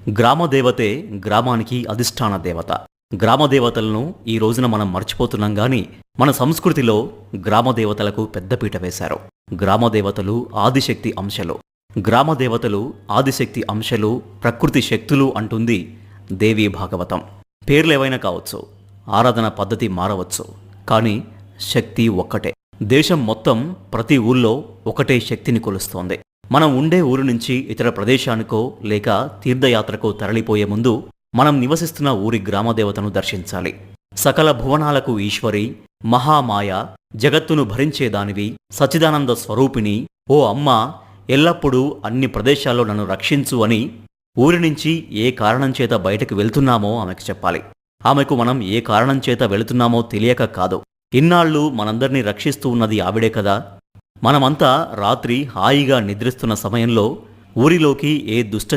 గ్రామదేవతే గ్రామానికి అధిష్టాన దేవత. గ్రామదేవతలను ఈ రోజున మనం మర్చిపోతున్నాం గాని మన సంస్కృతిలో గ్రామదేవతలకు పెద్దపీట వేశారు. గ్రామదేవతలు ఆదిశక్తి అంశలు. గ్రామదేవతలు ఆదిశక్తి అంశలు, ప్రకృతి శక్తులు అంటుంది దేవీ భాగవతం. పేర్లేవైనా కావచ్చు, ఆరాధన పద్ధతి మారవచ్చు, కానీ శక్తి ఒక్కటే. దేశం మొత్తం ప్రతి ఊళ్ళో ఒకటే శక్తిని కొలుస్తోంది. మనం ఉండే ఊరు నుంచి ఇతర ప్రదేశానికో లేక తీర్థయాత్రకో తరలిపోయే ముందు మనం నివసిస్తున్న ఊరి గ్రామదేవతను దర్శించాలి. సకల భువనాలకు ఈశ్వరి, మహామాయ, జగత్తును భరించేదానివి, సచ్చిదానంద స్వరూపిణి, ఓ అమ్మా, ఎల్లప్పుడూ అన్ని ప్రదేశాల్లో నన్ను రక్షించు అని ఊరి నుంచి ఏ కారణం చేత బయటకు వెళ్తున్నామో ఆమెకు చెప్పాలి. ఆమెకు మనం ఏ కారణం చేత వెళుతున్నామో తెలియక కాదు. ఇన్నాళ్ళు మనందరినీ రక్షిస్తూ ఉన్నది ఆవిడే కదా. మనమంతా రాత్రి హాయిగా నిద్రిస్తున్న సమయంలో ఊరిలోకి ఏ దుష్ట